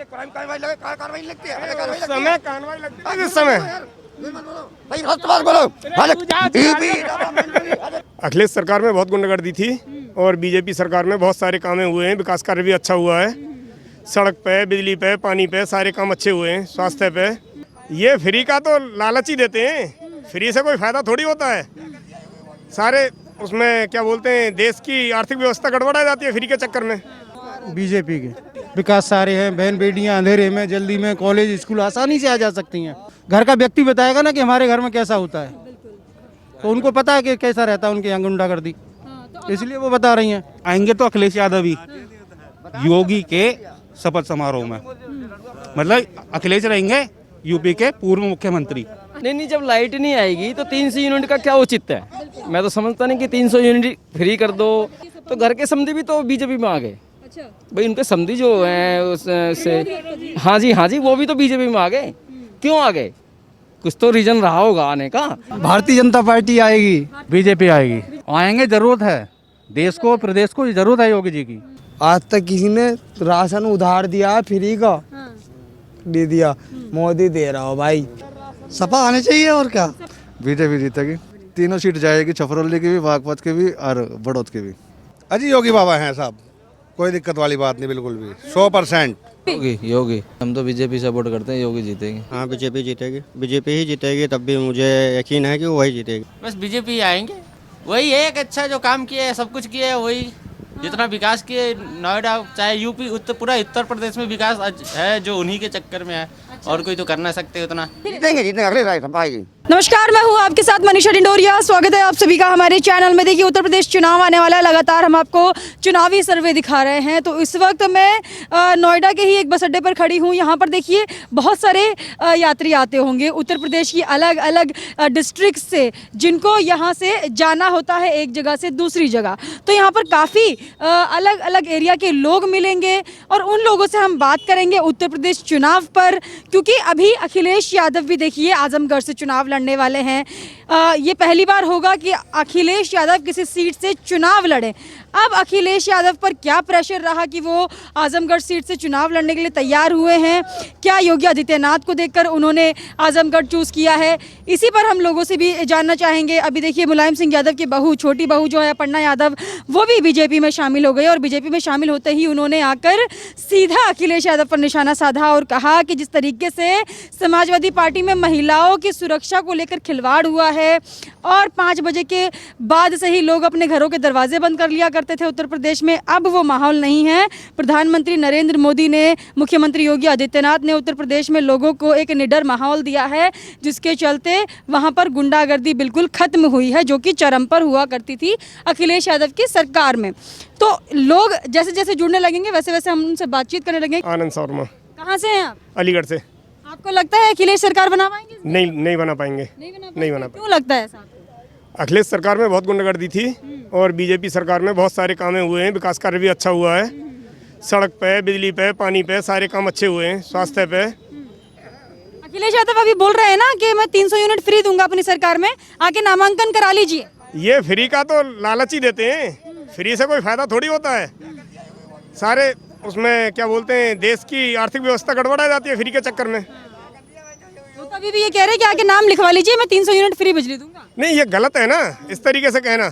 कार्रवाई लगती है, समय कार्रवाई लगती है। इस समय अखिलेश सरकार में बहुत गुंडागर्दी थी और बीजेपी सरकार में बहुत सारे काम हुए हैं। विकास कार्य भी अच्छा हुआ है, सड़क पे, बिजली पे, पानी पे सारे काम अच्छे हुए हैं, स्वास्थ्य पे। ये फ्री का तो लालच ही देते हैं, फ्री से कोई फायदा थोड़ी होता है। सारे उसमें क्या बोलते हैं, देश की आर्थिक व्यवस्था गड़बड़ा जाती है फ्री के चक्कर में। बीजेपी के विकास सारे हैं, बहन बेटियां अंधेरे में जल्दी में कॉलेज स्कूल आसानी से आ जा सकती हैं। घर का व्यक्ति बताएगा ना कि हमारे घर में कैसा होता है, तो उनको पता है कि कैसा रहता है उनके यहाँ गुंडागर्दी, इसलिए वो बता रही हैं। आएंगे तो अखिलेश यादव ही योगी के शपथ समारोह में, मतलब अखिलेश रहेंगे यूपी के पूर्व मुख्यमंत्री। नहीं, जब लाइट नहीं आएगी तो 300 यूनिट का क्या उचित है? मैं तो समझता नहीं कि 300 यूनिट फ्री कर दो तो घर के समधी भी तो बीजेपी में आ गए। अच्छा भाई, उनके समधी जो हैं उससे हाँ जी वो भी तो बीजेपी में आ गए। क्यों आ गए? कुछ तो रीजन रहा होगा आने का। भारतीय जनता पार्टी आएगी, बीजेपी आएगी। आएंगे, जरूरत है देश को, प्रदेश को जरूरत है योगी जी की। आज तक किसी ने राशन उधार दिया है फ्री का? दे दिया, मोदी दे रहा हो भाई। सपा आने चाहिए और क्या। बीजेपी जीतेगी, तीनों सीट जाएगी, छफरौली की भी, बागपत की भी और बड़ौद की भी। अजी योगी बाबा हैं साहब, कोई दिक्कत वाली बात नहीं, बिल्कुल भी 100%। योगी हम तो बीजेपी सपोर्ट करते हैं, योगी जीतेगी। हाँ बीजेपी जीतेगी, बीजेपी ही जीतेगी। तब भी मुझे यकीन है कि वही जीतेगी। बस बीजेपी आएंगे, वही है एक अच्छा जो काम किया है, सब कुछ किया है, वही जितना विकास किए नोएडा चाहे यूपी पूरा उत्तर प्रदेश में विकास है जो उन्हीं के चक्कर में है, और कोई तो कर ना सकते उतना। नमस्कार, मैं हूँ आपके साथ मनीषा डिंडोरिया। स्वागत है आप सभी का हमारे चैनल में। देखिए, उत्तर प्रदेश चुनाव आने वाला है, लगातार हम आपको चुनावी सर्वे दिखा रहे हैं। तो इस वक्त मैं नोएडा के ही एक बस अड्डे पर खड़ी हूँ। यहाँ पर देखिए बहुत सारे यात्री आते होंगे उत्तर प्रदेश की अलग अलग डिस्ट्रिक्ट से, जिनको यहाँ से जाना होता है एक जगह से दूसरी जगह। तो यहाँ पर काफ़ी अलग अलग एरिया के लोग मिलेंगे और उन लोगों से हम बात करेंगे उत्तर प्रदेश चुनाव पर, क्योंकि अभी अखिलेश यादव भी देखिए आजमगढ़ से चुनाव लड़ने वाले हैं। ये पहली बार होगा कि अखिलेश यादव किसी सीट से चुनाव लड़े। अब अखिलेश यादव पर क्या प्रेशर रहा कि वो आजमगढ़ सीट से चुनाव लड़ने के लिए तैयार हुए हैं? क्या योगी आदित्यनाथ को देखकर उन्होंने आजमगढ़ चूज़ किया है? इसी पर हम लोगों से भी जानना चाहेंगे। अभी देखिए मुलायम सिंह यादव की बहू, छोटी बहू जो है अपर्णा यादव, वो भी बीजेपी में शामिल हो गई और बीजेपी में शामिल होते ही उन्होंने आकर सीधा अखिलेश यादव पर निशाना साधा और कहा कि जिस तरीके से समाजवादी पार्टी में महिलाओं की सुरक्षा को लेकर खिलवाड़ हुआ है और 5 बजे के बाद से ही लोग अपने घरों के दरवाजे बंद कर लिया करते थे उत्तर प्रदेश में, अब वो माहौल नहीं है। प्रधानमंत्री नरेंद्र मोदी ने, मुख्यमंत्री योगी आदित्यनाथ ने उत्तर प्रदेश में लोगों को एक निडर माहौल दिया है, जिसके चलते वहां पर गुंडागर्दी बिल्कुल खत्म हुई है, जो कि चरम पर हुआ करती थी अखिलेश यादव की सरकार में। तो लोग जैसे जैसे जुड़ने लगेंगे वैसे वैसे हम उनसे बातचीत करने लगेंगे। आनंद शर्मा। कहाँ से हैं आप? अलीगढ़ से। आपको लगता है अखिलेश सरकार बना पाएंगे? नहीं बना पाएंगे। नहीं बना क्यों लगता है ऐसा? अखिलेश सरकार में बहुत गुंडागर्दी थी और बीजेपी सरकार में बहुत सारे काम हुए हैं, विकास कार्य भी अच्छा हुआ है, सड़क पे, बिजली पे, पानी पे सारे काम अच्छे हुए हैं, स्वास्थ्य पे। अखिलेश यादव अभी बोल रहे हैं ना कि मैं 300 यूनिट फ्री दूंगा अपनी सरकार में, आके नामांकन करा लीजिए। ये फ्री का तो लालच ही देते हैं, फ्री से कोई फायदा थोड़ी होता है। सारे उसमें क्या बोलते हैं, देश की आर्थिक व्यवस्था गड़बड़ा जाती है फ्री के चक्कर में। तो अभी भी ये कह रहे हैं कि आके नाम लिखवा लीजिए, मैं 300 यूनिट फ्री बिजली दूंगा। नहीं, ये गलत है ना इस तरीके से कहना।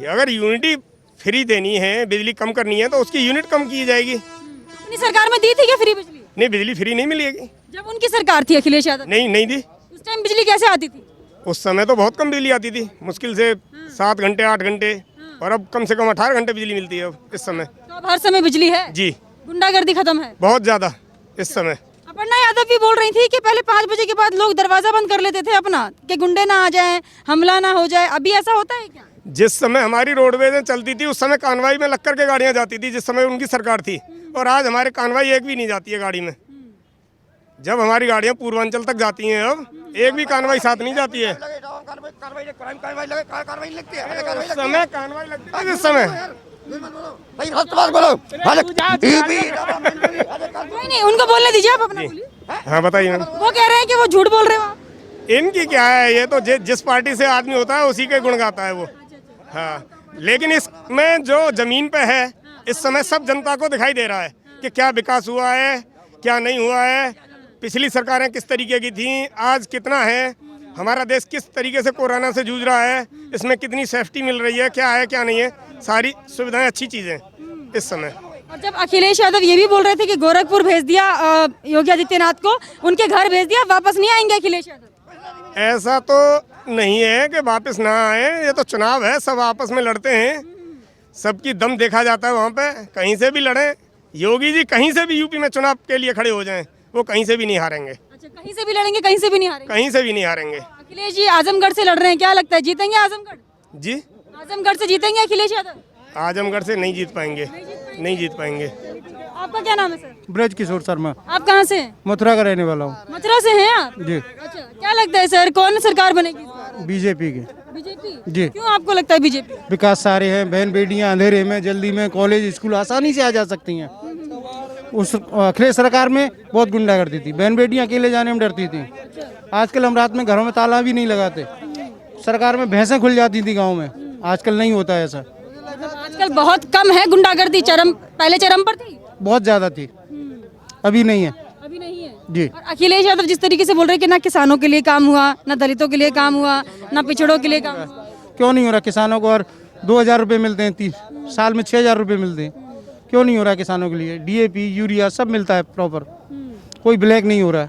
अगर यूनिटी फ्री देनी है, बिजली कम करनी है, तो उसकी यूनिट कम की जाएगी। अपनी सरकार में दी थी क्या फ्री बिजली? नहीं, बिजली फ्री नहीं मिलेगी। जब उनकी सरकार थी अखिलेश यादव? नहीं दी। उस टाइम बिजली कैसे आती थी? उस समय तो बहुत कम बिजली आती थी, मुश्किल से 7 घंटे 8 घंटे, और अब कम से कम 18 घंटे बिजली मिलती है अब इस समय। तो अब हर समय बिजली है जी। गुंडागर्दी खत्म है बहुत ज्यादा इस समय। अपर्णा यादव भी बोल रही थी कि पहले 5 बजे के बाद लोग दरवाजा बंद कर लेते थे अपना, कि गुंडे ना आ जाएं, हमला ना हो जाए। अभी ऐसा होता है क्या? जिस समय हमारी रोडवेज चलती थी उस समय कानवाई में लग के गाड़ियां जाती थी, जिस समय उनकी सरकार थी, और आज हमारे कानवाई एक भी नहीं जाती है गाड़ी में। जब हमारी गाड़ियां पूर्वांचल तक जाती हैं, अब एक भी कानवाई साथ नहीं जाती है। समय कार्रवाई लगती है इस समय। कोई नहीं, उनको बोलने दीजिए, आप अपना बोलिए। हाँ बताइए। वो कह रहे हैं कि वो झूठ बोल रहे हो। इनकी क्या है, ये तो जिस पार्टी से आदमी होता है उसी के गुण गाता है वो। हाँ, लेकिन इसमें जो जमीन पे है इस समय सब जनता को दिखाई दे रहा है कि क्या विकास हुआ है, क्या नहीं हुआ है, पिछली सरकारें किस तरीके की थी, आज कितना है, हमारा देश किस तरीके से कोरोना से जूझ रहा है, इसमें कितनी सेफ्टी मिल रही है, क्या है क्या नहीं है, सारी सुविधाएं अच्छी चीज़ें इस समय। और जब अखिलेश यादव ये भी बोल रहे थे कि गोरखपुर भेज दिया योगी आदित्यनाथ को, उनके घर भेज दिया, वापस नहीं आएंगे अखिलेश यादव। ऐसा तो नहीं है कि वापस ना आए, ये तो चुनाव है, सब आपस में लड़ते हैं, सबकी दम देखा जाता है वहाँ पे, कहीं से भी लड़ें। योगी जी कहीं से भी यूपी में चुनाव के लिए खड़े हो जाएं, वो कहीं से भी नहीं हारेंगे। अच्छा, कहीं से भी लड़ेंगे, कहीं से भी नहीं हारेंगे। कहीं से भी नहीं हारेंगे। अखिलेश जी आजमगढ़ से लड़ रहे हैं, क्या लगता है जीतेंगे आजमगढ़? जी, आजमगढ़ से जीतेंगे अखिलेश यादव? आजमगढ़ से नहीं जीत पाएंगे, नहीं जीत पाएंगे। आपका क्या नाम है सर? ब्रज किशोर शर्मा, आप कहाँ से हैं? मथुरा का रहने वाला हूँ मथुरा से हैं आप? जी। अच्छा, क्या लगता है सर कौन सरकार बनेगी इस बार? बीजेपी के। बीजेपी? जी। क्यों आपको लगता है बीजेपी? विकास सारे हैं, बहन बेटियां अंधेरे में जल्दी में कॉलेज स्कूल आसानी से आ जा सकती हैं। उस अखिलेश सरकार में बहुत गुंडागर्दी थी, बहन बेटियां अकेले जाने में डरती थी। आजकल हम रात में घरों में ताला भी नहीं लगाते, सरकार में भैंसें खुल जाती थी गाँव में, आजकल नहीं होता है ऐसा। आजकल बहुत कम है गुंडागर्दी, चरम पहले चरम पर थी, बहुत ज्यादा थी, अभी नहीं है। अभी नहीं है जी। और अखिलेश यादव जिस तरीके से बोल रहे हैं कि ना किसानों के लिए काम हुआ, ना दलितों के लिए काम हुआ, ना पिछड़ों के लिए काम हुआ। क्यों नहीं हो रहा? किसानों को और 2000 रुपये मिलते हैं, 30 साल में 6000 रुपये मिलते हैं, क्यों नहीं हो रहा किसानों के लिए? डीएपी यूरिया सब मिलता है प्रॉपर, कोई ब्लैक नहीं हो रहा है।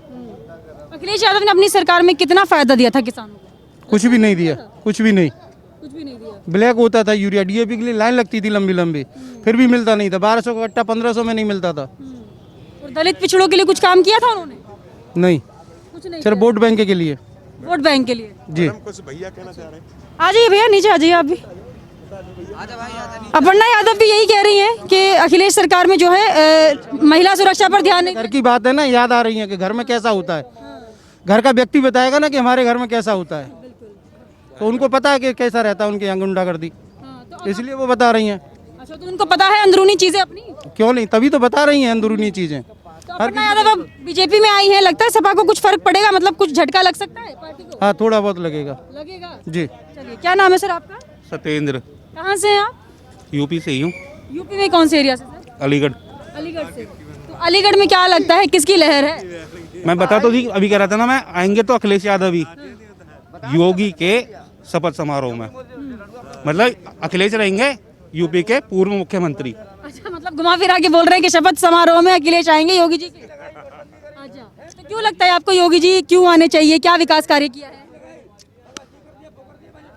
अखिलेश यादव ने अपनी सरकार में कितना फायदा दिया था किसानों को? कुछ भी नहीं दिया, कुछ भी नहीं। कुछ भी नहीं दिया। ब्लैक होता था यूरिया, डीएपी के लिए लाइन लगती थी लंबी लंबी, फिर भी मिलता नहीं था। 1200 का कट्टा 1500 में नहीं मिलता था। और दलित पिछड़ों के लिए कुछ काम किया था उन्होंने? नहीं, कुछ नहीं सिर्फ वोट बैंक के लिए। वोट बैंक के लिए? जी। कुछ भैया कहना चाह रहे हैं। आ जाइए भैया, नीचे आ जाइए आप भी। अपर्णा यादव भी यही कह रही हैं कि अखिलेश सरकार में जो है महिला सुरक्षा पर ध्यान नहीं। घर की बात है ना, याद आ रही है कि घर में कैसा होता है। घर का व्यक्ति बताएगा ना कि हमारे घर में कैसा होता है, तो उनको पता है कि कैसा रहता है उनके यहाँ गुंडागर्दी, इसलिए वो बता रही हैं। अच्छा, तो उनको पता है अंदरूनी चीजें अपनी? क्यों नहीं, तभी तो बता रही हैं अंदरूनी चीजें। तो अपर्णा यादव अब बीजेपी में आई है, लगता है सपा को कुछ फर्क पड़ेगा, मतलब कुछ झटका लग सकता है पार्टी को? हाँ, थोड़ा बहुत लगेगा। लगेगा जी। चलिए, क्या नाम है सर आपका? सत्येंद्र, कहाँ से हैं आप? यूपी से ही हूँ, यूपी में कौन से एरिया से सर? अलीगढ़। अलीगढ़ से। तो अलीगढ़ में क्या लगता है किसकी लहर है? मैं बता तो थी, अभी कह रहा था ना मैं, आएंगे तो अखिलेश यादव ही, योगी के शपथ समारोह में। मतलब अखिलेश रहेंगे यूपी के पूर्व मुख्यमंत्री। अच्छा, मतलब घुमा फिरा के बोल रहे हैं कि शपथ समारोह में अखिलेश आएंगे योगी जी के। अच्छा, तो क्यों लगता है आपको योगी जी क्यों आने चाहिए, क्या विकास कार्य किया है?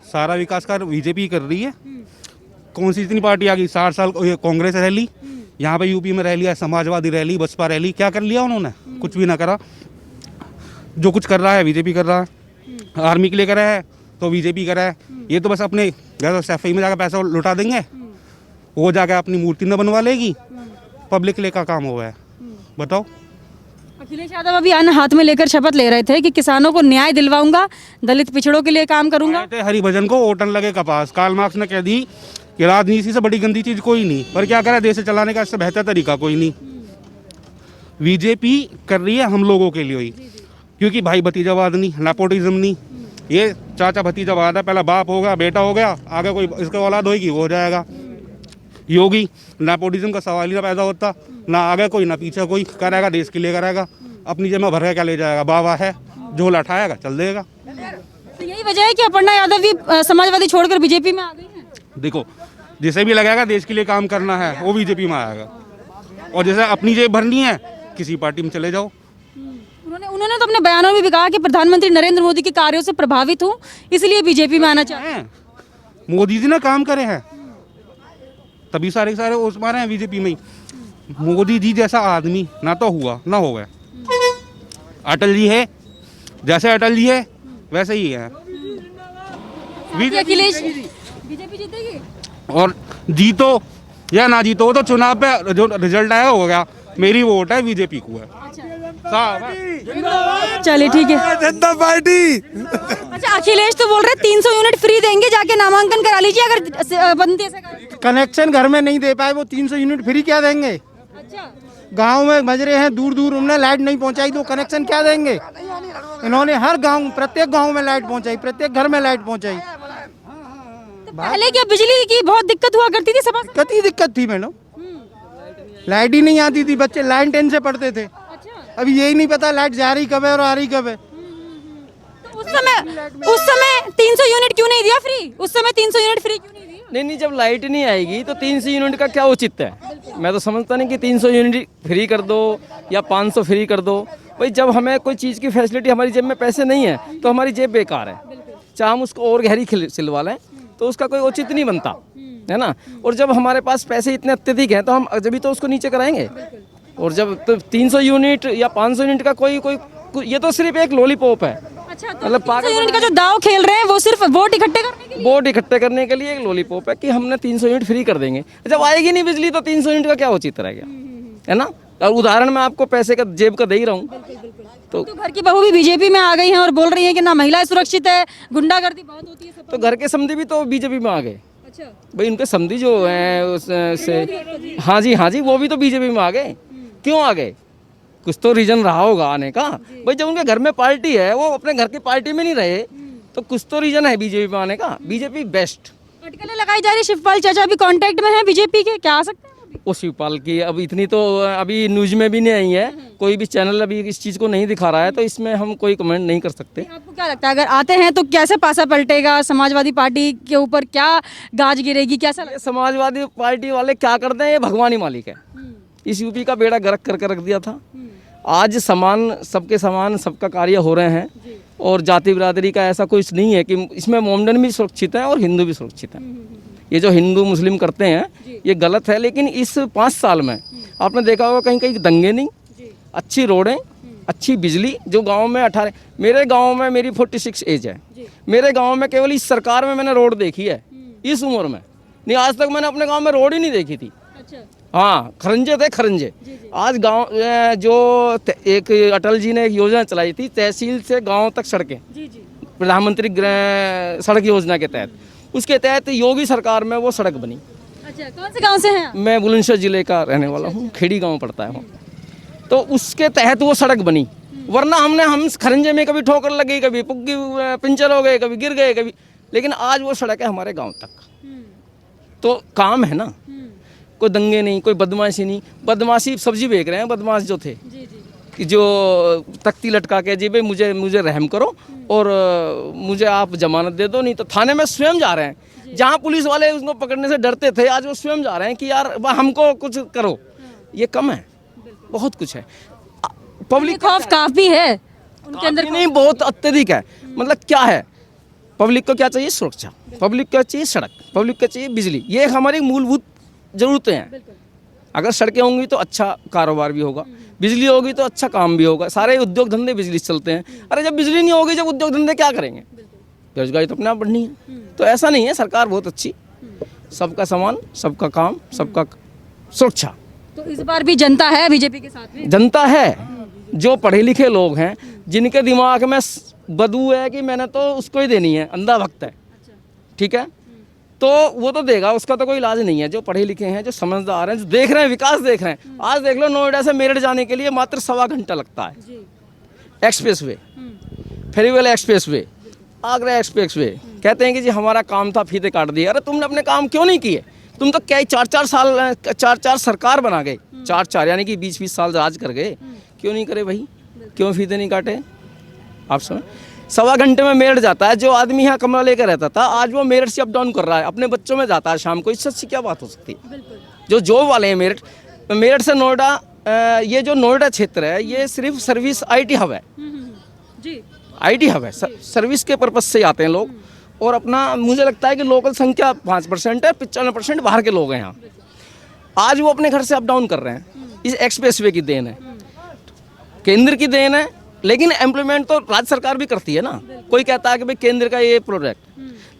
सारा विकास कार्य बीजेपी कर रही है। कौन सी इतनी पार्टी आ गई, 60 साल कांग्रेस रह ली, यहाँ पे यूपी में रह लिया, समाजवादी रह ली, बसपा रह ली, क्या कर लिया उन्होंने? कुछ भी ना करा। जो कुछ कर रहा है बीजेपी कर रहा है। आर्मी के लिए करा है तो बीजेपी करा है। ये तो बस अपने सफाई में जाकर पैसा लुटा देंगे, वो जाकर अपनी मूर्ति न बनवा लेगी, पब्लिक के लिए का काम हुआ है बताओ। अखिलेश यादव अभी अन्न हाथ में लेकर शपथ ले रहे थे कि किसानों को न्याय दिलवाऊंगा, दलित पिछड़ों के लिए काम करूंगा। हरिभजन को ओटन लगे कपास। कार्ल मार्क्स ने कह दी कि राजनीति से बड़ी गंदी चीज कोई नहीं, पर क्या करे, देश चलाने का इससे बेहतर तरीका कोई नहीं। बीजेपी कर रही है हम लोगों के लिए ही, क्योंकि भाई भतीजावाद नहीं, नेपोटिज्म नहीं, ये चाचा भतीजावाद है। पहला बाप होगा, बेटा हो गया, आगे कोई इसके औलाद होगी वो हो जाएगा। योगी नेपोटिज्म का सवाल ही ना पैदा होता, ना आगे कोई ना पीछे कोई, करेगा देश के लिए करेगा, अपनी जेब में भर के क्या ले जाएगा, बाबा है झोला उठाएगा चल देगा। तो यही वजह है कि अपर्णा यादव भी समाजवादी छोड़कर बीजेपी में आ गई हैं। देखो, जिसे भी लगेगा देश के लिए काम करना है वो बीजेपी में आएगा, और जैसे अपनी जेब भरनी है किसी पार्टी में चले जाओ। उन्होंने तो अपने बयानों में भी कहा कि प्रधानमंत्री नरेंद्र मोदी के कार्यों से प्रभावित हूँ, इसलिए बीजेपी में आना चाहते हैं। मोदी जी ने काम करे हैं तभी सारे सारे उस मारे हैं बीजेपी में ही। मोदी जी जैसा आदमी ना तो हुआ ना होगा। अटल जी है, जैसे अटल जी है वैसे ही है। अखिलेश बीजेपी जीतेगी, और जीतो या ना जीतो वो तो चुनाव पे जो रिजल्ट आया हो गया। मेरी वोट है बीजेपी को है। चलिए ठीक है। जनता पार्टी। अच्छा, अखिलेश तो बोल रहे 300 यूनिट फ्री देंगे, जाके नामांकन करा लीजिए अगर बनती है। कनेक्शन घर में नहीं दे पाए, वो 300 यूनिट फ्री क्या देंगे? अच्छा, गांव में मजरे हैं दूर दूर, उन्होंने लाइट नहीं पहुंचाई तो कनेक्शन क्या देंगे? इन्होंने हर गांव, प्रत्येक गांव में लाइट पहुंचाई, प्रत्येक घर में लाइट पहुंचाई। तो पहले क्या बिजली की बहुत दिक्कत हुआ करती थी सभा? कितनी दिक्कत थी मैडम, लाइट ही नहीं आती थी, बच्चे लाइन टेन से पढ़ते थे। अच्छा, अभी यही नहीं पता लाइट जा रही कब है और आ रही कब है। तो उस समय 300 यूनिट क्यों नहीं दिया फ्री? उस समय 300 यूनिट फ्री क्यों नहीं दिया? नहीं, जब लाइट नहीं आएगी तो 300 यूनिट का क्या औचित्य है? मैं तो समझता नहीं कि 300 यूनिट फ्री कर दो या 500 फ्री कर दो। भाई जब हमें कोई चीज़ की फैसिलिटी, हमारी जेब में पैसे नहीं है तो हमारी जेब बेकार है, चाहे हम उसको और गहरी सिलवा लें तो उसका कोई औचित्य नहीं बनता है ना। और जब हमारे पास पैसे इतने अत्यधिक हैं तो हम जब भी तो उसको नीचे कराएंगे। और जब तो 300 यूनिट या 500 यूनिट का कोई ये तो सिर्फ एक लॉलीपॉप है। अच्छा, तो 300 यूनिट का जो दाव खेल रहे हैं वो सिर्फ वोट इकट्ठे करने के लिए एक लॉलीपॉप है कि हमने 300 यूनिट फ्री कर देंगे। जब आएगी नहीं बिजली तो 300 यूनिट का क्या औचित्य रह गया, है ना। और उदाहरण मैं आपको पैसे का जेब का दे ही रहा हूँ। तो घर की बहू भी बीजेपी में आ गई हैं और बोल रही हैं कि ना महिला सुरक्षित है, गुंडागर्दी बहुत होती है। तो घर के समधी भी तो बीजेपी में आ गए। अच्छा, भाई उनके समधी जो हैं हाँ जी वो भी तो बीजेपी में आ गए। क्यों आ गए? कुछ तो रीजन रहा होगा आने का। भाई जब उनके घर में पार्टी है, वो अपने घर की पार्टी में नहीं रहे तो कुछ तो रीजन है बीजेपी में आने का। BJP best. अटकलें लगाई जा रही, शिवपाल चाचा भी कांटेक्ट में हैं बीजेपी के, क्या आ सकते हैं? वो शिवपाल की अब इतनी तो अभी न्यूज में भी नहीं आई है, कोई भी चैनल अभी इस चीज़ को नहीं दिखा रहा है, तो इसमें हम कोई कमेंट नहीं कर सकते। आपको क्या लगता है अगर आते हैं तो कैसे पासा पलटेगा? समाजवादी पार्टी के ऊपर क्या गाज गिरेगी? कैसा ये समाजवादी पार्टी वाले क्या करते हैं, ये भगवान ही मालिक है। इस यूपी का बेड़ा गर्क करके रख दिया था। आज सबके समान सबका कार्य हो रहे हैं और जाति बिरादरी का ऐसा कुछ नहीं है कि इसमें मोमडन भी सुरक्षित है और हिंदू भी सुरक्षित है। ये जो हिंदू मुस्लिम करते हैं ये गलत है। लेकिन इस 5 साल में आपने देखा होगा कहीं कहीं दंगे नहीं, अच्छी रोडें, अच्छी बिजली। जो गांव में 18, मेरे गांव में मेरी 46 एज है, मेरे गांव में केवल इस सरकार में मैंने रोड देखी है इस उम्र में। नहीं, आज तक मैंने अपने गांव में रोड ही नहीं देखी थी। हाँ, खरंजे थे खरंजे। आज गांव जो एक अटल जी ने एक योजना चलाई थी, तहसील से गांव तक सड़कें, प्रधानमंत्री सड़क योजना के तहत, उसके तहत योगी सरकार में वो सड़क बनी। अच्छा, कौन से गांव से हैं आप? मैं बुलंदशहर जिले का रहने वाला हूँ, खेड़ी गांव पड़ता है वो। तो उसके तहत वो सड़क बनी, वरना हम खरंजे में कभी ठोकर लगी, कभी पुग्गी पंचर हो गए, कभी गिर गए, कभी। लेकिन आज वो सड़क है हमारे गाँव तक। तो काम है ना, कोई दंगे नहीं, कोई बदमाशी नहीं। बदमाशी सब्जी बेच रहे हैं बदमाश जो थे, कि जो तख्ती लटका के जी भाई मुझे रहम करो और मुझे आप जमानत दे दो, नहीं तो थाने में स्वयं जा रहे हैं। जहाँ पुलिस वाले उसको पकड़ने से डरते थे, आज वो स्वयं जा रहे हैं कि यार हमको कुछ करो। ये कम है, बहुत कुछ है। पब्लिक खौफ काफी है उनके अंदर, नहीं बहुत अत्यधिक है। मतलब क्या है, पब्लिक को क्या चाहिए? सुरक्षा। पब्लिक को चाहिए सड़क, पब्लिक को चाहिए बिजली। ये हमारी मूलभूत जरूरतें हैं। अगर सड़कें होंगी तो अच्छा कारोबार भी होगा, बिजली होगी तो अच्छा काम भी होगा। सारे उद्योग धंधे बिजली से चलते हैं। अरे जब बिजली नहीं होगी, जब उद्योग धंधे क्या करेंगे? बेरोजगारी तो अपने आप बढ़नी है। तो ऐसा नहीं है, सरकार बहुत अच्छी, सबका सामान, सबका काम, सबका सुरक्षा। तो इस बार भी जनता है बीजेपी के साथ में? जनता है, जो पढ़े लिखे लोग हैं, जिनके दिमाग में बदबू है कि मैंने तो उसको ही देनी है, अंधा भक्त है, ठीक है, तो वो तो देगा, उसका तो कोई इलाज नहीं है। जो पढ़े लिखे हैं, जो समझदार हैं, जो देख रहे हैं, विकास देख रहे हैं। आज देख लो, नोएडा से मेरठ जाने के लिए मात्र 1.25 घंटा लगता है। Expressway, peripheral expressway, Agra expressway. कहते हैं कि जी हमारा काम था, फीते काट दिए। अरे तुमने अपने काम क्यों नहीं किए? तुम तो क्या 4 सरकार बना गए, 4 यानी कि 20 साल राज कर गए। क्यों नहीं करे भाई? क्यों फीते नहीं काटे? आप सुनो, 1.25 घंटे में मेरठ जाता है। जो आदमी यहाँ कमरा लेकर रहता था, आज वो मेरठ से अप डाउन कर रहा है, अपने बच्चों में जाता है शाम को। इससे अच्छी क्या बात हो सकती है? जो जॉब वाले हैं मेरठ से नोएडा, ये जो नोएडा क्षेत्र है, ये सिर्फ सर्विस IT हब है। IT हब है, सर्विस के पर्पज से आते हैं लोग। और अपना मुझे लगता है कि लोकल संख्या 5% है, 95% बाहर के लोग हैं यहाँ। आज वो अपने घर से अप डाउन कर रहे हैं। इस एक्सप्रेस वे की देन है, केंद्र की देन है। लेकिन एम्प्लॉयमेंट तो राज्य सरकार भी करती है ना। कोई कहता है कि भाई केंद्र का ये प्रोजेक्ट,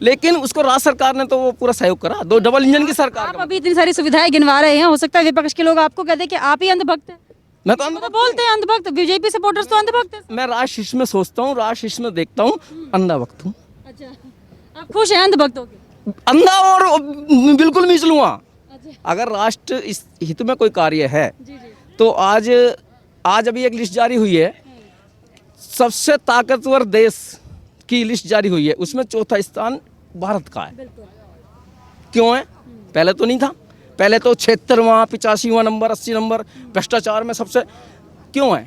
लेकिन उसको राज्य सरकार ने तो वो पूरा सहयोग करा। 2 डबल इंजन की सरकार। आप अभी इतनी सारी सुविधाएं गिनवा रहे हैं, हो सकता है विपक्ष के लोग आपको कहते हैं कि आप ही अंधभक्त हैं। मैं तो बोलते हैं अंधभक्त, बीजेपी सपोर्टर्स तो अंधभक्त हैं। मैं राजशिष्ट में सोचता हूँ, राजशिष्ट में देखता हूँ, अंधा भक्त हूँ। अच्छा, आप खुश हैं अंधभक्त होके? अंधा और बिल्कुल मिस लूँगा। अगर राष्ट्र इस हित में कोई कार्य है तो आज अभी एक लिस्ट जारी हुई है, सबसे ताकतवर देश की लिस्ट जारी हुई है, उसमें 4था स्थान भारत का है। क्यों है? पहले तो नहीं था, पहले तो 76वां, 85वां नंबर, 80 नंबर भ्रष्टाचार में सबसे। क्यों है?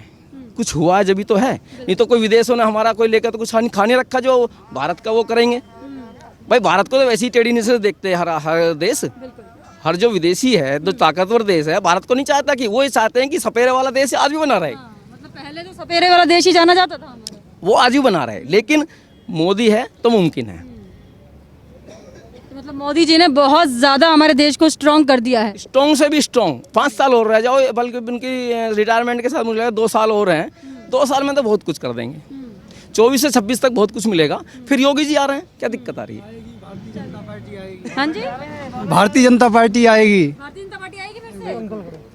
कुछ हुआ है जब तो है, नहीं तो कोई विदेशों ने हमारा कोई लेकर तो कुछ खाने रखा जो भारत का वो करेंगे। भाई भारत को तो वैसे ही टेढ़ी नजर से देखते हैं हर देश, हर जो विदेशी है, जो ताकतवर देश है, भारत को नहीं चाहता कि, वो ये चाहते हैं कि सपेरे वाला देश आज भी बना रहे। मतलब पहले तो सपेरे वाला देश ही जाना जाता था हमारा, वो आज भी बना रहे, लेकिन मोदी है तो मुमकिन है। तो मतलब मोदी जी ने बहुत ज्यादा हमारे देश को स्ट्रॉन्ग कर दिया है। स्ट्रॉन्ग से भी स्ट्रॉन्ग, 5 साल और रह जाओ, बल्कि उनकी रिटायरमेंट के साथ मुझे लगा 2 साल और हैं, 2 साल में तो बहुत कुछ कर देंगे। 24 से 26 तक बहुत कुछ मिलेगा। फिर योगी जी आ रहे हैं, क्या दिक्कत आ रही है? हाँ जी, भारतीय जनता पार्टी आएगी। भारतीय जनता पार्टी आएगी फिर से?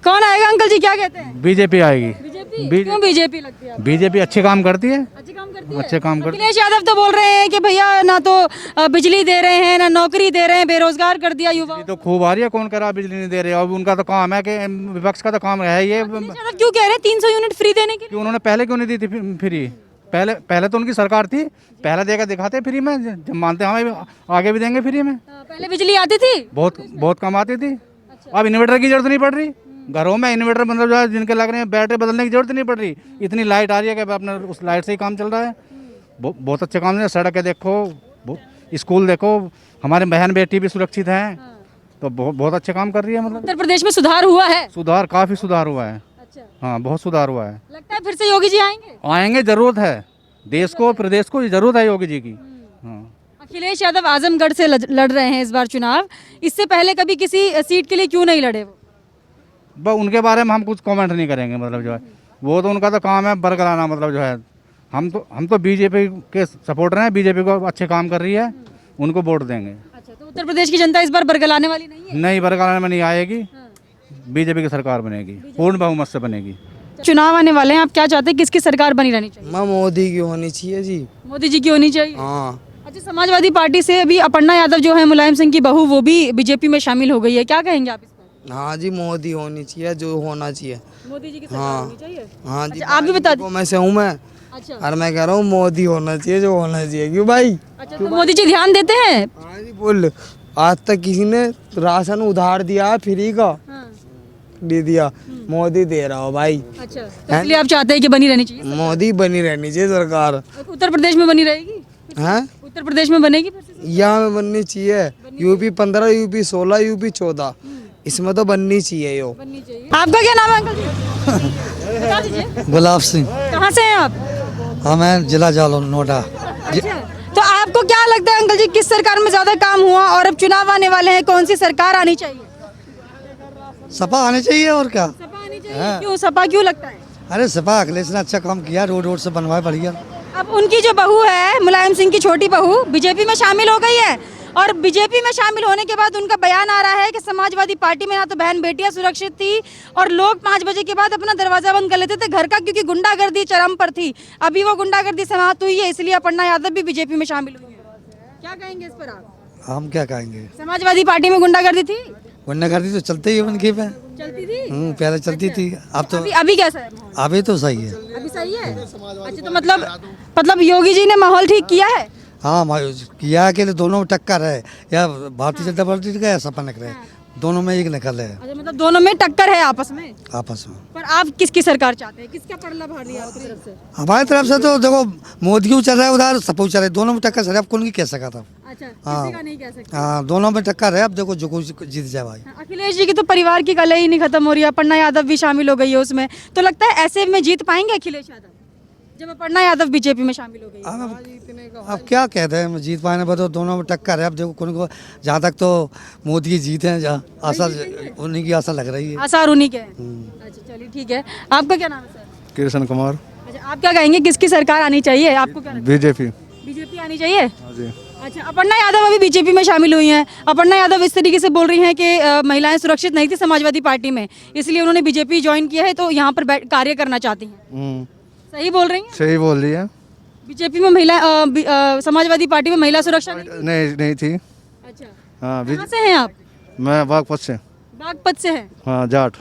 कौन आएगा अंकल जी, क्या कहते हैं? बीजेपी आएगी। बीजेपी? क्यों बीजेपी लगती है? बीजेपी अच्छे काम करती है, अच्छे काम करती है। अच्छे काम करती अखिलेश यादव तो बोल रहे हैं कि भैया ना तो बिजली दे रहे हैं, ना नौकरी दे रहे हैं, बेरोजगार कर दिया युवा। है। तो खूब आ रही है, कौन करा बिजली नहीं दे रहे। अब उनका तो काम है कि विपक्ष का तो काम है ये क्यों कह रहे हैं 300 यूनिट फ्री देने के कि उन्होंने पहले क्यों नहीं दी थी फ्री। पहले तो उनकी सरकार थी, पहले देकर दिखाते फ्री में, जब मानते हमें आगे भी देंगे फ्री में। पहले बिजली आती थी, बहुत कम आती थी। अब इन्वर्टर की जरूरत नहीं पड़ रही, घरों में इन्वर्टर मतलब जो है जिनके लग रहे हैं, बैटरी बदलने की जरूरत नहीं पड़ रही। इतनी लाइट आ रही है कि अपना उस लाइट से ही काम चल रहा है। बहुत अच्छे काम है। सड़कें देखो, स्कूल देखो, हमारे बहन बेटी भी सुरक्षित हैं, तो बहुत अच्छे काम कर रही है। मतलब उत्तर प्रदेश में सुधार हुआ है? सुधार, काफी सुधार हुआ है। हाँ, बहुत सुधार हुआ है। लगता है फिर से योगी जी आएंगे? आएंगे, जरूरत है। देश को, प्रदेश को जरूरत है योगी जी की। हाँ। अखिलेश यादव आजमगढ़ से लड़ रहे हैं इस बार चुनाव। इससे पहले कभी किसी सीट के लिए क्यों नहीं लड़े वो? उनके बारे में हम कुछ कमेंट नहीं करेंगे। मतलब जो है वो तो उनका तो काम है बरकराना। मतलब जो है हम तो बीजेपी के सपोर्टर हैं। बीजेपी को अच्छे काम कर रही है, उनको वोट देंगे। अच्छा, तो उत्तर प्रदेश की जनता इस बार बरगलाने वाली नहीं है? नहीं, बरकराना में नहीं आएगी। बीजेपी की सरकार बनेगी, पूर्ण बहुमत से बनेगी। चुनाव आने वाले हैं, आप क्या चाहते हैं किसकी सरकार बनी रहनी चाहिए? माँ मोदी की होनी चाहिए जी। मोदी जी की होनी चाहिए? हाँ। अच्छा, समाजवादी पार्टी से अभी अपर्णा यादव जो है, मुलायम सिंह की बहू, वो भी बीजेपी में शामिल हो गई है, क्या कहेंगे आप इस पर? हाँ जी, मोदी होनी चाहिए, जो होना चाहिए। मोदी जी की सरकार होनी चाहिए? हाँ जी। अच्छा, आप भी बता दीजिए। मैं से हूँ मैं। अच्छा, और मैं कह रहा हूँ मोदी होना चाहिए, जो होना चाहिए। क्यों भाई? अच्छा, तो मोदी जी ध्यान देते हैं? हाँ जी, बोल। आज तक किसी ने राशन उधार दिया फ्री का दे दिया, मोदी दे रहा हो भाई। अच्छा, तो इसलिए आप चाहते हैं कि बनी रहनी चाहिए? मोदी बनी रहनी चाहिए सरकार। उत्तर प्रदेश में बनी रहेगी? हैं? उत्तर प्रदेश में बनेगी फिर से? यहाँ में बननी चाहिए। यूपी 15, यूपी 16, यूपी 14, इसमें तो बननी चाहिए यो। बननी चाहिए। आपका क्या नाम है अंकल जी? बता दीजिए। गुलाब सिंह। कहाँ से हैं आप? मैं जिला जालौन, नोएडा। अच्छा, तो आपको क्या लगता है अंकल जी, किस सरकार में ज्यादा काम हुआ, और अब चुनाव आने वाले हैं, कौन सी सरकार आनी चाहिए? सपा आनी चाहिए, और क्या। सपा आनी चाहिए? क्यों सपा क्यों लगता है? अरे सपा अखिलेश ने अच्छा काम किया, रोड से बनवाए बढ़िया। अब उनकी जो बहू है, मुलायम सिंह की छोटी बहू, बीजेपी में शामिल हो गई है, और बीजेपी में शामिल होने के बाद उनका बयान आ रहा है कि समाजवादी पार्टी में ना तो बहन बेटियां सुरक्षित थी, और लोग 5 बजे के बाद अपना दरवाजा बंद कर लेते थे घर का, क्योंकि गुंडागर्दी चरम पर थी। अभी वो गुंडागर्दी समाप्त हुई है, इसलिए अपर्णा यादव भी बीजेपी में शामिल हुई है। क्या कहेंगे इस पर आप? हम क्या कहेंगे, समाजवादी पार्टी में गुंडागर्दी थी? गुंडागर्दी तो चलते ही उनकी पे चलती थी? पहले चलती थी, अब तो अभी कैसा है? अभी तो सही है। अभी सही है? अच्छा, तो मतलब योगी जी ने माहौल ठीक किया है? हाँ, किया के लिए दोनों में टक्कर है, या भारतीय जनता पार्टी का या सपा निकले, दोनों में एक निकल है। अच्छा, मतलब दोनों में टक्कर है आपस में? आपस में। पर आप किसकी सरकार चाहते हैं? किसका पड़ला भारी है आपकी तरफ से? हमारी तरफ से तो देखो, मोदी को चल रहा है उधर, सपा चल रहा है, दोनों में टक्कर चल रहा है। अब कौन की कह सका था? अच्छा, किसी का नहीं कह सकते। हाँ, दोनों में टक्कर है। अब देखो जो कुछ जीत जाए भाई। अखिलेश जी की तो परिवार की कलह ही नहीं खत्म हो रही है, अपर्णा यादव भी शामिल हो गई है उसमें, तो लगता है ऐसे में जीत पाएंगे अखिलेश यादव जब अपर्णा यादव बीजेपी में शामिल हो गई है? अब क्या कहते हैं, जीत पाने पर तो दोनों में टक्कर है। अब देखो कौन को, जहाँ तक तो मोदी की जीत है, जहाँ आशा उन्हीं की आशा लग रही है। आसार उन्हीं के हैं। अच्छा, चलिए ठीक है। आपका क्या नाम है सर? कृष्ण कुमार। अच्छा, आप क्या कहेंगे, किसकी सरकार आनी चाहिए आपको? क्या लगता है? बीजेपी। बीजेपी आनी चाहिए? हाँ जी। अच्छा, अपर्णा यादव अभी बीजेपी में शामिल हुई हैं। अपर्णा यादव इस तरीके से बोल रही हैं कि महिलाएं सुरक्षित नहीं थी समाजवादी पार्टी में, इसलिए उन्होंने बीजेपी ज्वाइन किया है, तो यहाँ पर कार्य करना चाहती हैं। सही बोल रही हैं? सही बोल रही है। बीजेपी में महिला समाजवादी पार्टी में महिला सुरक्षा नहीं थी। अच्छा, हाँ, कहाँ से हैं आप? मैं बागपत से। बागपत से हैं? हाँ, जाट।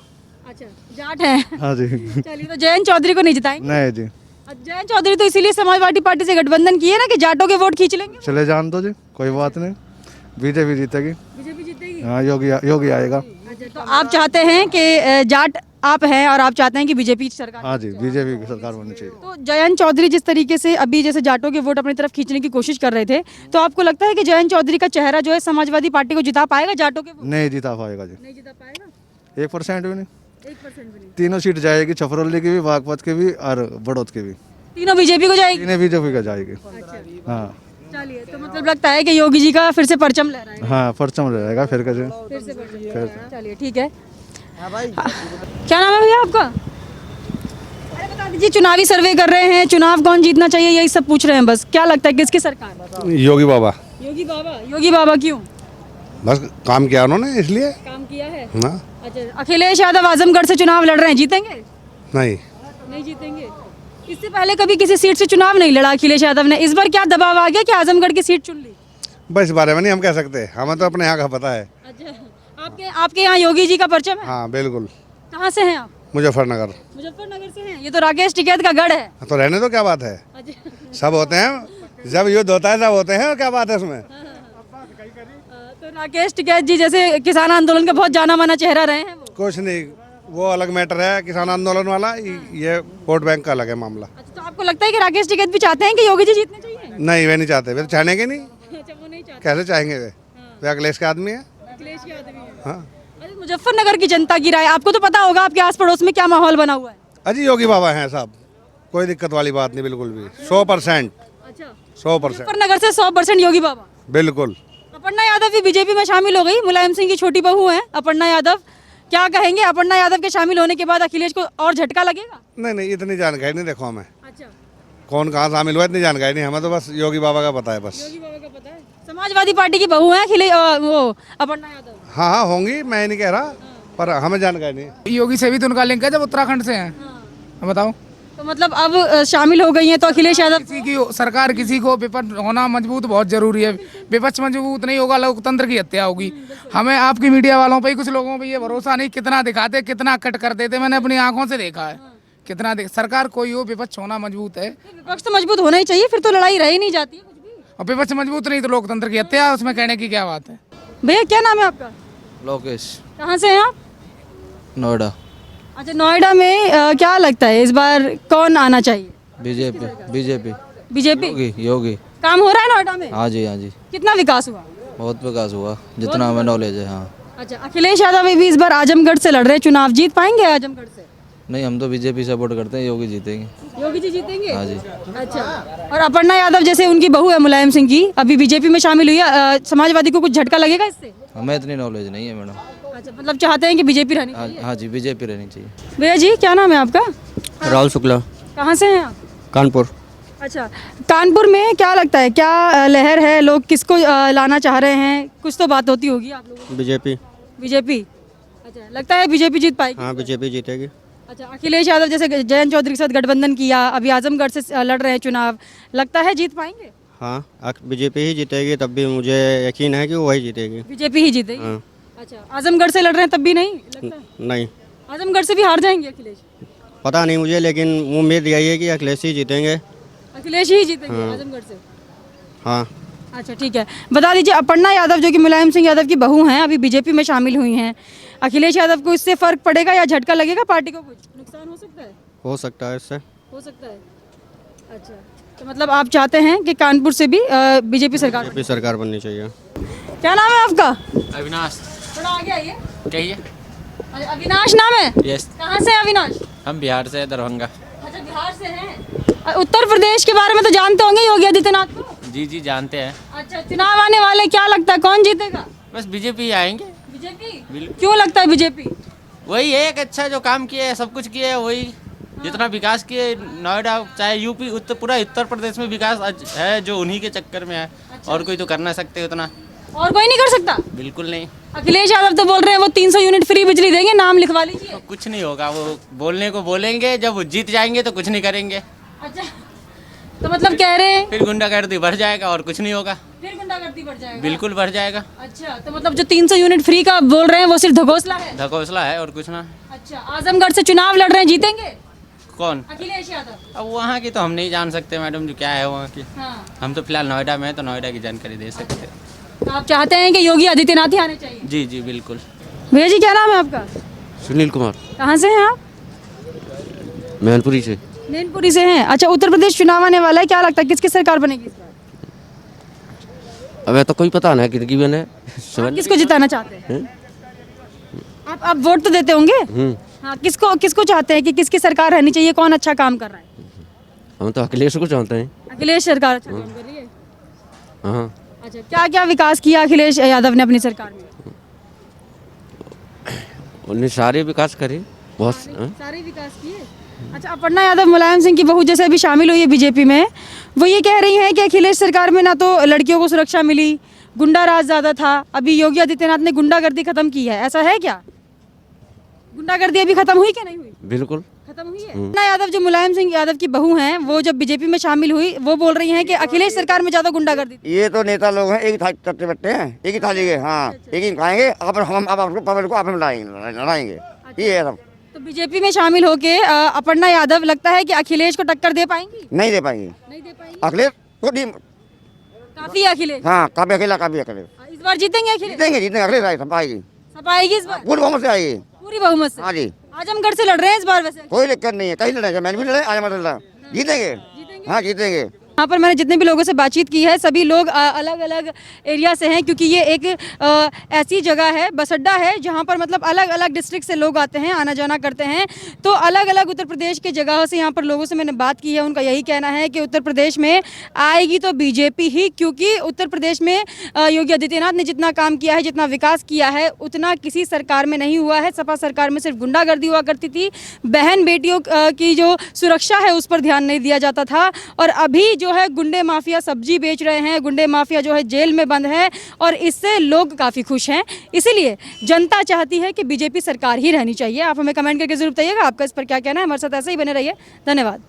अच्छा, जाट हैं। हाँ जी। चलिए, तो जयंत चौधरी को नहीं जिताएंगे? नहीं जी। जयंत चौधरी तो इसीलिए समाजवादी पार्टी से गठबंधन किए ना कि जाटों के वोट खींच लेंगे। चले जान दो जी, कोई बात नहीं, बीजेपी जीतेगी। बीजेपी जीतेगी? हाँ, योगी आएगा। तो आप चाहते हैं कि जाट आप हैं और आप चाहते हैं कि बीजेपी सरकार। हाँ जी, बीजेपी की सरकार बननी चाहिए। तो जयंत चौधरी जिस तरीके से अभी जैसे जाटों के वोट अपनी तरफ खींचने की कोशिश कर रहे थे, तो आपको लगता है कि जयंत चौधरी का चेहरा जो है समाजवादी पार्टी को जिता पाएगा जाटों के वोट? नहीं जिता पाएगा जी, नहीं जिता पाएगा, 1% भी नहीं। 1% भी नहीं। तीनों सीट जाएगी, छफरौली की भी, बागपत की भी और बड़ौद की भी। तीनों बीजेपी को जाएगी। तीनों बीजेपी का जाएगी। हाँ चलिए, तो मतलब लगता है कि योगी जी का फिर से परचम लहराएगा। हाँ, परचम रहेगा फिर कैसे। फिर से परचम लहराएगा। चलिए ठीक है। क्या नाम है भैया आपका? अरे बता दीजिए, चुनावी सर्वे कर रहे हैं, चुनाव कौन जीतना चाहिए यही सब पूछ रहे हैं बस। क्या लगता है किसकी सरकार? योगी बाबा, योगी बाबा। योगी बाबा क्यों? बस काम किया उन्होंने इसलिए। काम किया है। हाँ, अच्छा, अखिलेश यादव आजमगढ़ से चुनाव लड़ रहे हैं, जीतेंगे? नहीं नहीं जीतेंगे। इससे पहले कभी किसी सीट से चुनाव नहीं लड़ा अखिलेश यादव ने, इस बार क्या दबाव आ गया कि आजमगढ़ की सीट चुन ली? बस इस बारे में नहीं हम कह सकते, हमें तो अपने यहाँ का पता है। अच्छा, आपके यहाँ योगी जी का परचम है? हाँ बिल्कुल। कहाँ से हैं आप? मुजफ्फरनगर। मुजफ्फरनगर से हैं। ये तो राकेश टिकैत का गढ़ है। तो रहने दो, क्या बात है, अच्छा। सब होते हैं, जब युद्ध होता है सब होते हैं, और क्या बात है उसमें। तो राकेश टिकैत जी जैसे किसान आंदोलन का बहुत जाना माना चेहरा रहे हैं वो। कुछ नहीं, वो अलग मैटर है, किसान आंदोलन वाला, ये वोट बैंक का अलग है मामला। अच्छा, तो आपको लगता है कि राकेश टिकैत भी चाहते हैं कि योगी जी जीतने चाहिए? नहीं, वे नहीं चाहते, वे तो चाहेंगे नहीं। अच्छा, वो नहीं चाहते। कैसे चाहेंगे वे अखिलेश के आदमी है। अखिलेश के आदमी हैं। हाँ अच्छा, मुजफ्फरनगर की जनता की राय, आपको तो पता होगा आपके आस पड़ोस में क्या माहौल बना हुआ है। अजी योगी बाबा हैं साहब, कोई दिक्कत वाली बात नहीं, बिल्कुल भी 100%। अच्छा, 100% मुजफ्फरनगर से 100% योगी बाबा। बिल्कुल। अपर्णा यादव भी बीजेपी में शामिल हो गई, मुलायम सिंह की छोटी बहू हैं अपर्णा यादव। क्या कहेंगे, अपर्णा यादव के शामिल होने के बाद अखिलेश को और झटका लगेगा? नहीं, इतनी जानकारी नहीं, देखो हमें अच्छा, कौन कहाँ शामिल हुआ इतनी जानकारी नहीं, हमें तो बस योगी बाबा का पता है बस। योगी बाबा का पता है। समाजवादी पार्टी की बहू है अखिलेश, वो अपर्णा यादव। हाँ हाँ होंगी, मैं नहीं कह रहा, पर हमें जानकारी नहीं। योगी से भी तो उनका लिंक है जब उत्तराखंड से हैं। बताओ, तो मतलब अब शामिल हो गई हैं तो अखिलेश यादव। किसी की सरकार, किसी को विपक्ष होना मजबूत बहुत जरूरी है। विपक्ष मजबूत नहीं होगा, लोकतंत्र की हत्या होगी। हमें आपकी मीडिया वालों पे, कुछ लोगों पे ये भरोसा नहीं, कितना दिखाते, कितना कट कर देते, मैंने अपनी आंखों से देखा है। कितना सरकार कोई हो, विपक्ष होना मजबूत है। विपक्ष तो मजबूत होना ही चाहिए, फिर तो लड़ाई रह ही नहीं जाती है कुछ भी। और विपक्ष मजबूत नहीं तो लोकतंत्र की हत्या, उसमें कहने की क्या बात है। भैया क्या नाम है आपका? लोकेश, कहाँ से हैं आप? नोएडा। अच्छा, नोएडा में क्या लगता है इस बार कौन आना चाहिए? बीजेपी। बीजेपी। योगी। काम हो रहा है नोएडा में? हाँ जी, हाँ जी, कितना विकास हुआ? बहुत विकास हुआ, जितना हमें नॉलेज है। हाँ, अच्छा, अखिलेश यादव भी इस बार आजमगढ़ से लड़ रहे हैं, चुनाव जीत पाएंगे आजमगढ़ से? नहीं, हम तो बीजेपी सपोर्ट करते हैं, योगी जीतेंगे। योगी जी जीतेंगे? हाँ जी। अच्छा, और अपर्णा यादव जैसे उनकी बहू है मुलायम सिंह की, अभी बीजेपी में शामिल हुई है, समाजवादी को कुछ झटका लगेगा इससे? हमें इतनी नॉलेज नहीं है मैडम। अच्छा, मतलब चाहते हैं कि बीजेपी रहनी चाहिए। हाँ जी, बीजेपी रहनी चाहिए। भैया जी क्या नाम है आपका? राहुल शुक्ला, कहाँ से हैं आप? कानपुर। अच्छा, कानपुर में क्या लगता है, क्या लहर है, लोग किसको लाना चाह रहे हैं? कुछ तो बात होती होगी आप लोगों की। बीजेपी। बीजेपी। अच्छा, लगता है बीजेपी जीत पाएगी? हाँ, बीजेपी जीतेगी। अच्छा, अखिलेश यादव जैसे जयंत चौधरी के साथ गठबंधन किया, अभी आजमगढ़ से लड़ रहे हैं चुनाव, लगता है जीत पाएंगे? हाँ, बीजेपी ही जीतेगी, तब भी मुझे यकीन है कि वो वही जीतेगी। बीजेपी ही जीतेगी? हाँ। अच्छा, आजमगढ़ से लड़ रहे हैं तब भी नहीं लगता है? नहीं, आजमगढ़ से भी हार जाएंगे अखिलेश? पता नहीं मुझे, लेकिन उम्मीद यही है कि अखिलेश ही जीतेंगे। अखिलेश ही जीतेंगे आजमगढ़ से? हाँ। अच्छा ठीक है, बता दीजिए, अपर्णा यादव जो कि मुलायम सिंह यादव की बहू हैं, अभी बीजेपी में शामिल हुई हैं, अखिलेश यादव को इससे फर्क पड़ेगा या झटका लगेगा, पार्टी को कुछ नुकसान हो सकता है? हो सकता है इससे। हो सकता है। अच्छा, तो मतलब आप चाहते हैं कि कानपुर से भी बीजेपी सरकार बननी चाहिए। क्या नाम है आपका? अविनाश। थोड़ा आगे आइए। कहिए। अविनाश नाम है? यस। कहाँ से है अविनाश? हम बिहार से, दरभंगा। अच्छा, बिहार से हैं। उत्तर प्रदेश के बारे में तो जानते होंगे योगी आदित्यनाथ को? जी जी, जानते हैं। अच्छा, चुनाव आने वाले, क्या लगता है कौन जीतेगा? बस बीजेपी आएंगे। बीजेपी? क्यों लगता है बीजेपी? वही एक अच्छा जो काम किए, सब कुछ किए, वही जितना विकास किए नोएडा, चाहे यूपी, पूरा उत्तर प्रदेश में विकास है जो उन्हीं के चक्कर में है। और कोई तो कर ना सकते उतना। और कोई नहीं कर सकता? बिल्कुल नहीं। अखिलेश यादव तो बोल रहे हैं वो 300 यूनिट फ्री बिजली देंगे, नाम लिखवा लीजिए। तो कुछ नहीं होगा, वो बोलने को बोलेंगे, जब वो जीत जाएंगे तो कुछ नहीं करेंगे। अच्छा, तो मतलब कह रहे हैं फिर गुंडागर्दी बढ़ जाएगा और कुछ नहीं होगा। फिर गुंडागर्दी बढ़ जाएगा? बिल्कुल बढ़ जाएगा। अच्छा, तो मतलब जो 300 यूनिट फ्री का बोल रहे हैं वो सिर्फ ढकोसला है? ढकोसला है और कुछ ना। अच्छा, आजमगढ़ से चुनाव लड़ रहे हैं, जीतेंगे कौन? अखिलेश यादव। अब वहाँ की तो हम नहीं जान सकते मैडम, जो क्या है वहाँ की। हाँ। हम तो फिलहाल नोएडा में हैं, तो नोएडा की जानकारी दे सकते हैं। तो आप चाहते हैं कि योगी आदित्यनाथ ही आने चाहिए? जी जी बिल्कुल। भैया जी क्या नाम है आपका? सुनील कुमार, कहाँ से हैं आप? मैनपुरी से। नैनपुरी से हैं। अच्छा, उत्तर प्रदेश चुनाव आने वाला है, क्या लगता है किसकी सरकार बनेगी इस बार? अब तो कोई पता नहीं किसकी बने। आप किसको जिताना चाहते हैं? आप वोट तो देते होंगे। हाँ, किसको किसको चाहते हैं कि किसकी सरकार रहनी चाहिए, कौन अच्छा काम कर रहा है? हम तो अखिलेश को चाहते हैं। अखिलेश सरकार अच्छा काम कर रही है। हाँ, अच्छा, क्या क्या विकास किया अखिलेश यादव ने अपनी सरकार में? उन्हें सारे विकास करे बहुत। सारे विकास किए। अच्छा, अपर्णा यादव मुलायम सिंह की बहू जैसे अभी शामिल हुई है बीजेपी में, वो ये कह रही हैं कि अखिलेश सरकार में ना तो लड़कियों को सुरक्षा मिली, गुंडा राज ज्यादा था, अभी योगी आदित्यनाथ ने गुंडागर्दी खत्म की है, ऐसा है क्या? गुंडागर्दी अभी खत्म हुई क्या नहीं हुई? बिल्कुल खत्म हुई है। अपर्णा यादव जो मुलायम सिंह यादव की बहू हैं, वो जब बीजेपी में शामिल हुई, वो बोल रही हैं कि अखिलेश सरकार में ज्यादा गुंडागर्दी थी। ये तो नेता लोग हैं, एक ही थाली बैठते हैं, एक ही थाली के, हाँ एक ही खाएंगे, हम आपको पब्लिक को आप लड़ाएंगे, ये है सब। तो बीजेपी में शामिल होके अपर्णा यादव लगता है कि अखिलेश को टक्कर दे पाएंगी? नहीं दे पाएंगे। नहीं दे पाएंगी। अखिलेश काफी है अखिलेश। हाँ काफी अकेला, काफी अकेले। इस बार जीतेंगे अखिलेश? जीतेंगे अखिलेश आएगी, सब आएगी, सब आएगी इस बार? पूरी बहुमत से आएगी। पूरी बहुमत से? हाँ जी, आजमगढ़ से लड़ रहे हैं इस बार वैसे? कोई दिक्कत नहीं है, कहीं लड़ेंगे, मैंने भी लड़े, आज मत लड़ा, जीतेंगे। हाँ जीतेंगे। यहाँ पर मैंने जितने भी लोगों से बातचीत की है, सभी लोग अलग अलग एरिया से हैं, क्योंकि ये एक ऐसी जगह है, बस अड्डा है, जहाँ पर मतलब अलग अलग डिस्ट्रिक्ट से लोग आते हैं, आना जाना करते हैं। तो अलग अलग उत्तर प्रदेश के जगह से यहाँ पर लोगों से मैंने बात की है, उनका यही कहना है कि उत्तर प्रदेश में आएगी तो बीजेपी ही, क्योंकि उत्तर प्रदेश में योगी आदित्यनाथ ने जितना काम किया है, जितना विकास किया है, उतना किसी सरकार में नहीं हुआ है। सपा सरकार में सिर्फ गुंडागर्दी हुआ करती थी, बहन बेटियों की जो सुरक्षा है उस पर ध्यान नहीं दिया जाता था। और अभी जो है गुंडे माफिया सब्जी बेच रहे हैं, गुंडे माफिया जो है जेल में बंद है, और इससे लोग काफ़ी खुश हैं। इसीलिए जनता चाहती है कि बीजेपी सरकार ही रहनी चाहिए। आप हमें कमेंट करके जरूर बताइएगा आपका इस पर क्या कहना है। हमारे साथ ऐसे ही बने रहिए। धन्यवाद।